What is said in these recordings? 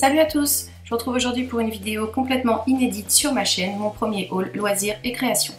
Salut à tous, je vous retrouve aujourd'hui pour une vidéo complètement inédite sur ma chaîne, mon premier haul loisirs et création.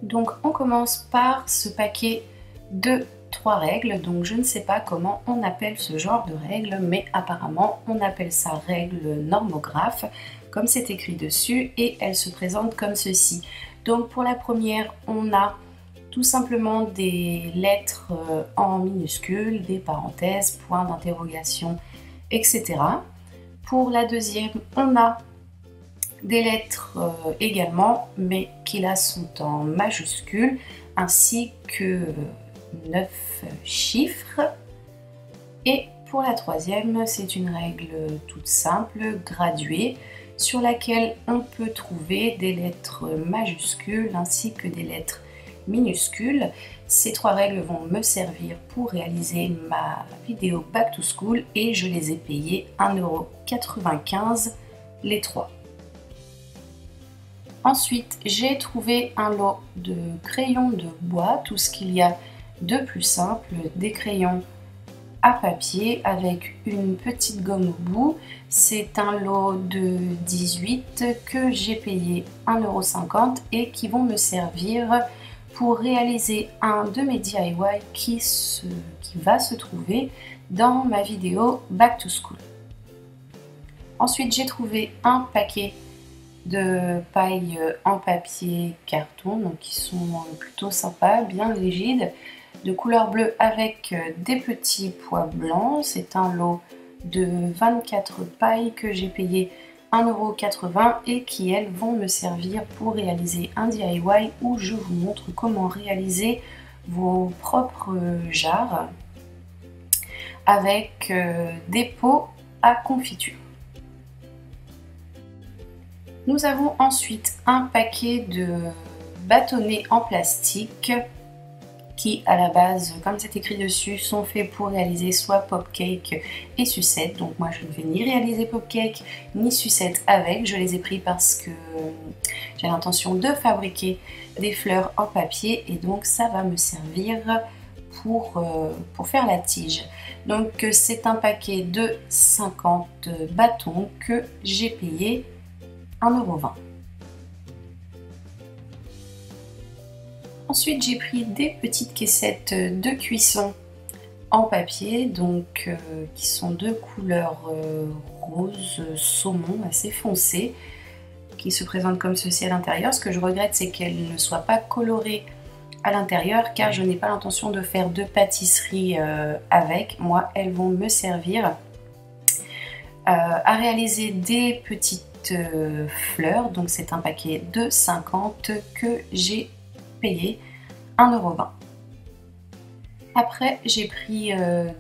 Donc on commence par ce paquet de 3 règles, donc je ne sais pas comment on appelle ce genre de règles, mais apparemment on appelle ça règle normographe, comme c'est écrit dessus, et elles se présentent comme ceci. Donc pour la première, on a tout simplement des lettres en minuscules, des parenthèses, points d'interrogation, etc. Pour la deuxième, on a des lettres également, mais qui là sont en majuscules, ainsi que 9 chiffres. Et pour la troisième, c'est une règle toute simple, graduée, sur laquelle on peut trouver des lettres majuscules ainsi que des lettres minuscules. Ces 3 règles vont me servir pour réaliser ma vidéo Back to School et je les ai payées 1,95 € les 3. Ensuite, j'ai trouvé un lot de crayons de bois, tout ce qu'il y a de plus simple, des crayons à papier avec une petite gomme au bout. C'est un lot de 18 que j'ai payé 1,50 € et qui vont me servir pour réaliser un de mes DIY qui va se trouver dans ma vidéo Back to School. Ensuite, j'ai trouvé un paquet de pailles en papier carton, donc qui sont plutôt sympas, bien rigides, de couleur bleue avec des petits pois blancs. C'est un lot de 24 pailles que j'ai payé 1,80 € et qui elles vont me servir pour réaliser un DIY où je vous montre comment réaliser vos propres jarres avec des pots à confiture. Nous avons ensuite un paquet de bâtonnets en plastique qui à la base, comme c'est écrit dessus, sont faits pour réaliser soit pop-cake et sucette. Donc moi je ne vais ni réaliser pop-cake ni sucette avec, je les ai pris parce que j'ai l'intention de fabriquer des fleurs en papier et donc ça va me servir pour faire la tige. Donc c'est un paquet de 50 bâtons que j'ai payé 1,20 €. Ensuite, j'ai pris des petites caissettes de cuisson en papier, donc qui sont de couleur rose saumon assez foncé, qui se présentent comme ceci à l'intérieur. Ce que je regrette, c'est qu'elles ne soient pas colorées à l'intérieur, car je n'ai pas l'intention de faire de pâtisserie avec. Moi, elles vont me servir à réaliser des petites fleurs. Donc c'est un paquet de 50 que j'ai payé 1,20 €. Après, j'ai pris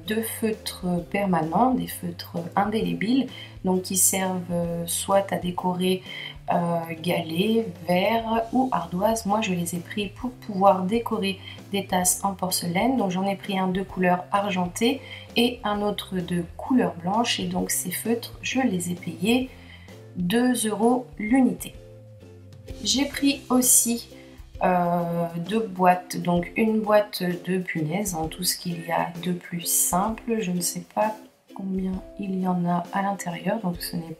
2 feutres permanents, des feutres indélébiles, donc qui servent soit à décorer galets, verres ou ardoises. Moi, je les ai pris pour pouvoir décorer des tasses en porcelaine. Donc, j'en ai pris un de couleur argentée et un autre de couleur blanche. Et donc, ces feutres, je les ai payés 2 € l'unité. J'ai pris aussi 2 boîtes, donc une boîte de punaises, tout ce qu'il y a de plus simple. Je ne sais pas combien il y en a à l'intérieur, donc ce n'est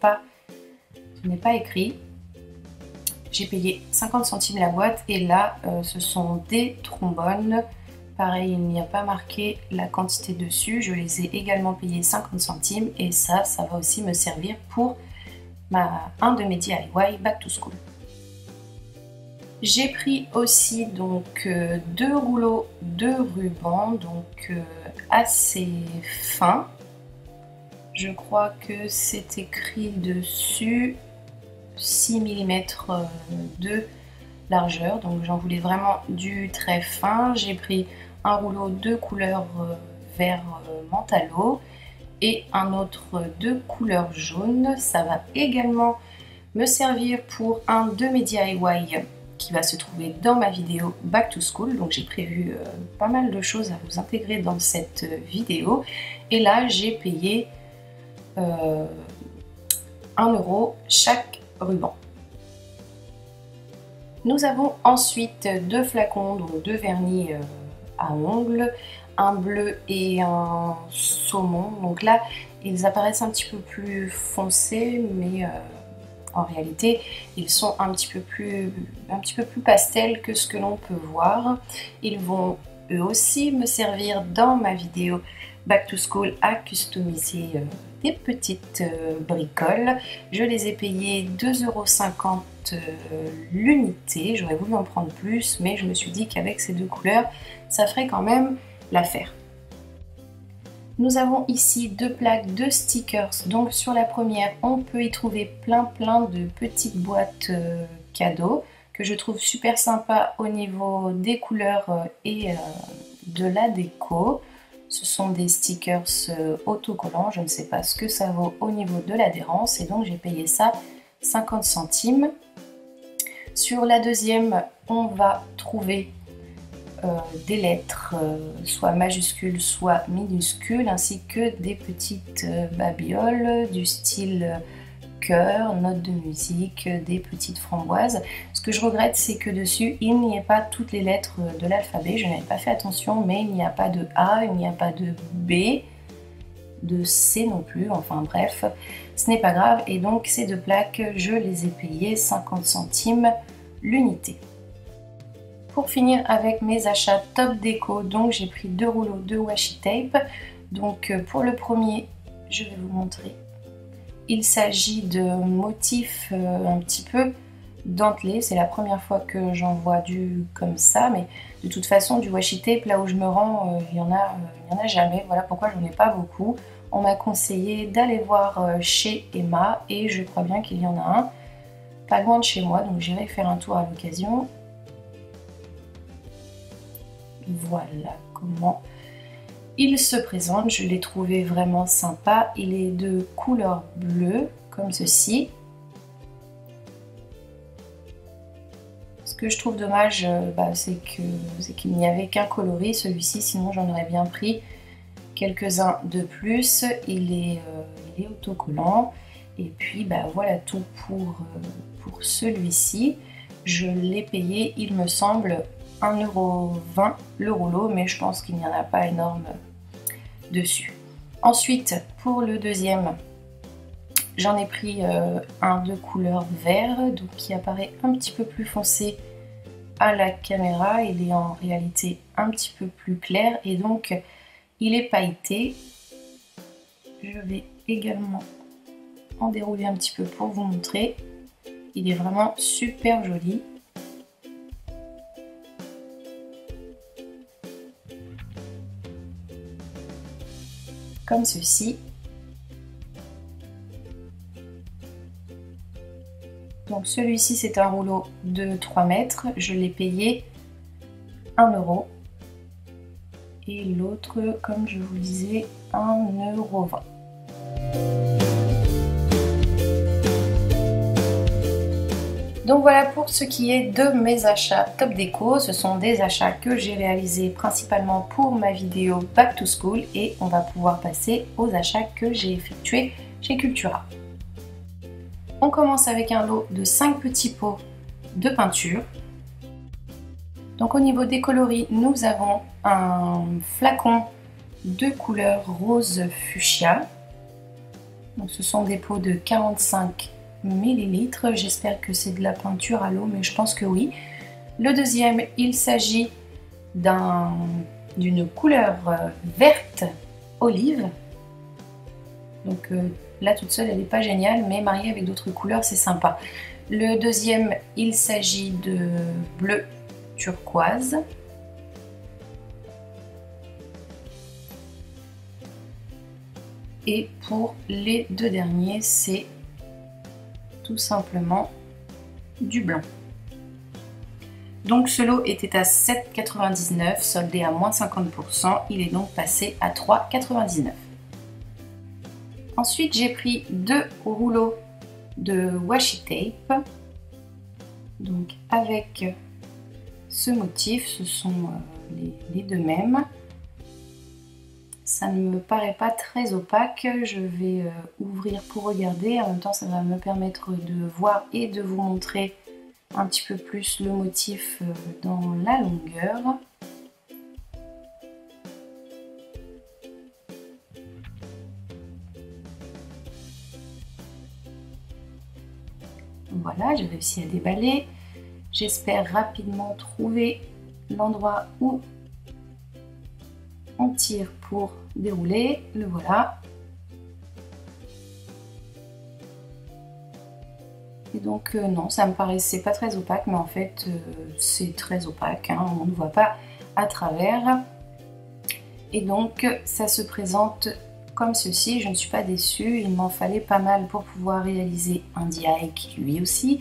pas écrit. J'ai payé 50 centimes la boîte et là ce sont des trombones. Pareil, il n'y a pas marqué la quantité dessus. Je les ai également payés 50 centimes et ça va aussi me servir pour un de mes DIY Back to School. J'ai pris aussi donc 2 rouleaux de ruban, donc assez fins. Je crois que c'est écrit dessus 6 mm de largeur, donc j'en voulais vraiment du très fin. J'ai pris un rouleau de couleur vert menthe à l'eau et un autre de couleur jaune. Ça va également me servir pour un de mes DIY qui va se trouver dans ma vidéo Back to School. Donc j'ai prévu pas mal de choses à vous intégrer dans cette vidéo. Et là j'ai payé 1 € chaque ruban. Nous avons ensuite 2 flacons donc de vernis à ongles, un bleu et un saumon. Donc là, ils apparaissent un petit peu plus foncés, mais en réalité, ils sont un petit peu plus pastel que ce que l'on peut voir. Ils vont eux aussi me servir dans ma vidéo Back to School à customiser des petites bricoles. Je les ai payés 2,50 € l'unité. J'aurais voulu en prendre plus, mais je me suis dit qu'avec ces deux couleurs, ça ferait quand même l'affaire. Nous avons ici deux plaques de stickers. Donc sur la première, on peut y trouver plein de petites boîtes cadeaux que je trouve super sympa au niveau des couleurs et de la déco. Ce sont des stickers autocollants, je ne sais pas ce que ça vaut au niveau de l'adhérence et donc j'ai payé ça 50 centimes. Sur la deuxième, on va trouver des lettres, soit majuscules, soit minuscules, ainsi que des petites babioles du style cœur, notes de musique, des petites framboises. Ce que je regrette, c'est que dessus, il n'y ait pas toutes les lettres de l'alphabet. Je n'avais pas fait attention, mais il n'y a pas de A, il n'y a pas de B, de C non plus, enfin bref, ce n'est pas grave. Et donc ces deux plaques, je les ai payées 50 centimes l'unité. Pour finir avec mes achats top déco, donc j'ai pris deux rouleaux de washi tape. Donc pour le premier, je vais vous montrer. Il s'agit de motifs un petit peu dentelés. C'est la première fois que j'en vois du comme ça, mais de toute façon du washi tape, là où je me rends, il y en a jamais. Voilà pourquoi j'en ai pas beaucoup. On m'a conseillé d'aller voir chez Emma et je crois bien qu'il y en a un pas loin de chez moi, donc j'irai faire un tour à l'occasion. Voilà comment il se présente, je l'ai trouvé vraiment sympa. Il est de couleur bleue, comme ceci. Ce que je trouve dommage, c'est qu'il n'y avait qu'un coloris, celui-ci, sinon j'en aurais bien pris quelques-uns de plus. Il est autocollant. Et puis voilà tout pour celui-ci. Je l'ai payé, il me semble, 1,20 € le rouleau, mais je pense qu'il n'y en a pas énorme dessus. Ensuite, pour le deuxième, j'en ai pris un de couleur vert, donc qui apparaît un petit peu plus foncé à la caméra. Il est en réalité un petit peu plus clair et donc il est pailleté. Je vais également en dérouler un petit peu pour vous montrer. Il est vraiment super joli. Comme ceci. Donc celui-ci c'est un rouleau de 3 mètres, je l'ai payé 1 € et l'autre, comme je vous disais, 1,20 €. Donc voilà pour ce qui est de mes achats top déco. Ce sont des achats que j'ai réalisés principalement pour ma vidéo Back to School et on va pouvoir passer aux achats que j'ai effectués chez Cultura. On commence avec un lot de 5 petits pots de peinture. Donc au niveau des coloris, nous avons un flacon de couleur rose fuchsia. Donc ce sont des pots de 45 ml. J'espère que c'est de la peinture à l'eau, mais je pense que oui. Le deuxième, il s'agit d'une couleur verte olive. Donc là toute seule elle n'est pas géniale, mais mariée avec d'autres couleurs c'est sympa. Le deuxième, il s'agit de bleu turquoise. Et pour les deux derniers, c'est tout simplement du blanc. Donc ce lot était à 7,99 €, soldé à moins 50%, il est donc passé à 3,99 €. Ensuite j'ai pris deux rouleaux de washi tape, donc avec ce motif, ce sont les deux mêmes. Ça ne me paraît pas très opaque, je vais ouvrir pour regarder, en même temps ça va me permettre de voir et de vous montrer un petit peu plus le motif dans la longueur. Voilà, j'ai réussi à déballer. J'espère rapidement trouver l'endroit où on tire pour dérouler. Le voilà. Et donc non, ça me paraissait pas très opaque, mais en fait c'est très opaque, hein, on ne voit pas à travers. Et donc ça se présente comme ceci. Je ne suis pas déçue, il m'en fallait pas mal pour pouvoir réaliser un DIY qui lui aussi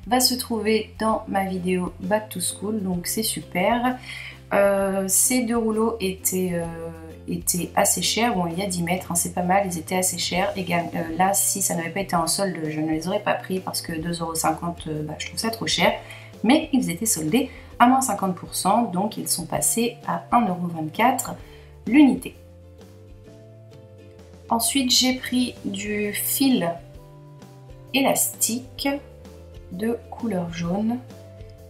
va se trouver dans ma vidéo Back to School, donc c'est super. Ces deux rouleaux étaient assez chers. Bon, il y a 10 mètres, hein, c'est pas mal, ils étaient assez chers. Là, si ça n'avait pas été en solde, je ne les aurais pas pris parce que 2,50 €, je trouve ça trop cher. Mais ils étaient soldés à moins 50%, donc ils sont passés à 1,24 € l'unité. Ensuite, j'ai pris du fil élastique de couleur jaune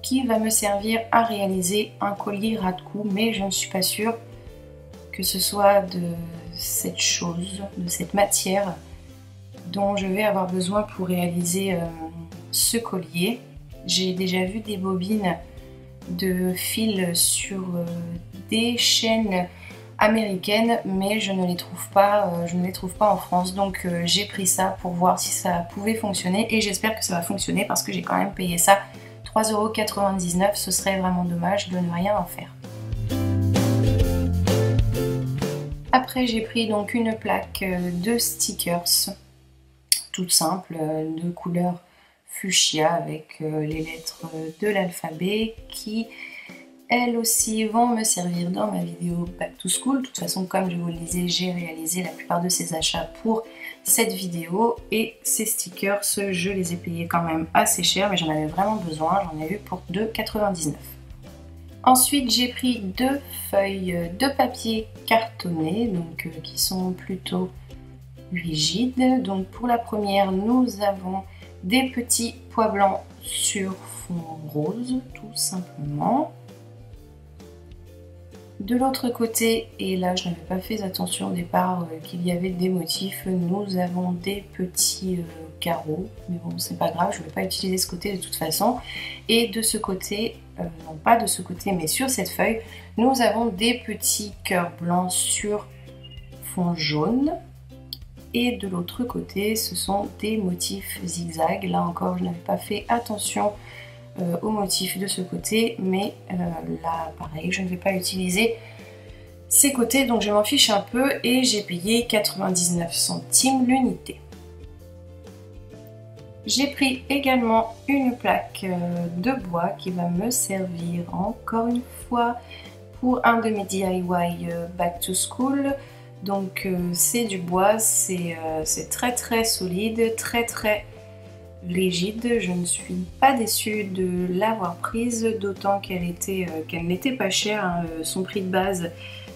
qui va me servir à réaliser un collier ras de cou, mais je ne suis pas sûre que ce soit de cette chose, de cette matière dont je vais avoir besoin pour réaliser ce collier. J'ai déjà vu des bobines de fil sur des chaînes américaines, mais je ne les trouve pas en France, donc j'ai pris ça pour voir si ça pouvait fonctionner et j'espère que ça va fonctionner parce que j'ai quand même payé ça 3,99 €, ce serait vraiment dommage de ne rien en faire. Après j'ai pris donc une plaque de stickers toute simple de couleur fuchsia avec les lettres de l'alphabet qui elles aussi vont me servir dans ma vidéo Back to School. De toute façon, comme je vous le disais, j'ai réalisé la plupart de ces achats pour cette vidéo et ces stickers, je les ai payés quand même assez cher, mais j'en avais vraiment besoin, j'en ai eu pour 2,99 €. Ensuite, j'ai pris deux feuilles de papier cartonné, donc qui sont plutôt rigides. Donc pour la première, nous avons des petits pois blancs sur fond rose, tout simplement. De l'autre côté, et là je n'avais pas fait attention au départ qu'il y avait des motifs, nous avons des petits carreaux, mais bon c'est pas grave, je ne vais pas utiliser ce côté de toute façon. Et de ce côté, non pas de ce côté mais sur cette feuille, nous avons des petits cœurs blancs sur fond jaune. Et de l'autre côté, ce sont des motifs zigzag. Là encore, je n'avais pas fait attention au motif de ce côté, mais là pareil, je ne vais pas utiliser ces côtés, donc je m'en fiche un peu et j'ai payé 99 centimes l'unité. J'ai pris également une plaque de bois qui va me servir encore une fois pour un de mes DIY Back to School. Donc c'est du bois, c'est très solide, très rigide. Je ne suis pas déçue de l'avoir prise, d'autant qu'elle n'était pas chère, hein. Son prix de base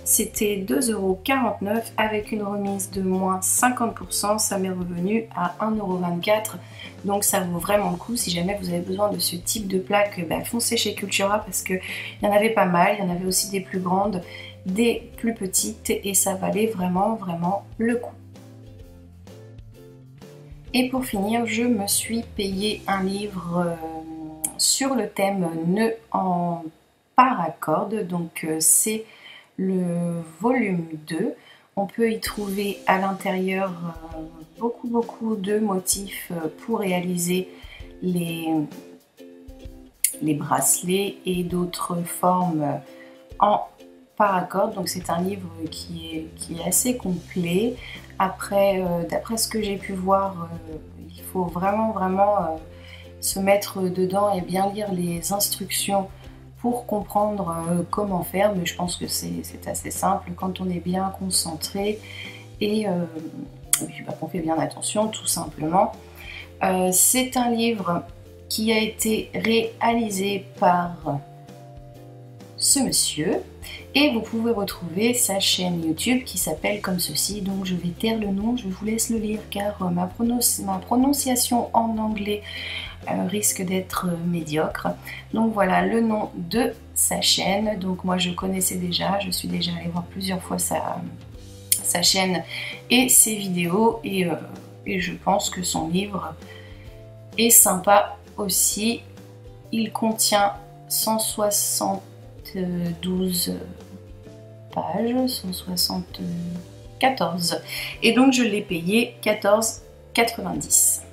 c'était 2,49 € avec une remise de moins 50%, ça m'est revenu à 1,24 €. Donc ça vaut vraiment le coup. Si jamais vous avez besoin de ce type de plaque, foncez chez Cultura parce qu'il y en avait pas mal, il y en avait aussi des plus grandes, des plus petites et ça valait vraiment le coup. Et pour finir, je me suis payé un livre sur le thème nœud en paracorde, donc c'est le volume 2. On peut y trouver à l'intérieur beaucoup de motifs pour réaliser les bracelets et d'autres formes en paracorde. Donc c'est un livre qui est assez complet. Après, d'après ce que j'ai pu voir, il faut vraiment se mettre dedans et bien lire les instructions pour comprendre comment faire, mais je pense que c'est assez simple quand on est bien concentré et puis qu'on fait bien attention tout simplement. C'est un livre qui a été réalisé par ce monsieur et vous pouvez retrouver sa chaîne YouTube qui s'appelle comme ceci, donc je vais taire le nom, je vous laisse le lire car ma prononciation en anglais risque d'être médiocre. Donc voilà le nom de sa chaîne. Donc moi je connaissais déjà, je suis déjà allée voir plusieurs fois sa chaîne et ses vidéos et je pense que son livre est sympa aussi. Il contient 172 pages, 174. Et donc je l'ai payé 14,90 €.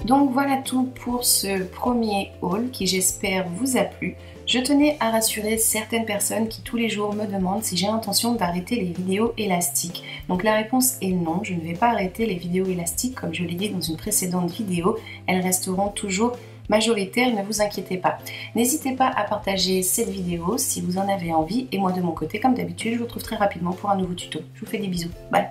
Donc voilà tout pour ce premier haul qui j'espère vous a plu. Je tenais à rassurer certaines personnes qui tous les jours me demandent si j'ai l'intention d'arrêter les vidéos élastiques. Donc la réponse est non, je ne vais pas arrêter les vidéos élastiques comme je l'ai dit dans une précédente vidéo. Elles resteront toujours majoritaires, ne vous inquiétez pas. N'hésitez pas à partager cette vidéo si vous en avez envie et moi de mon côté, comme d'habitude, je vous retrouve très rapidement pour un nouveau tuto. Je vous fais des bisous, bye!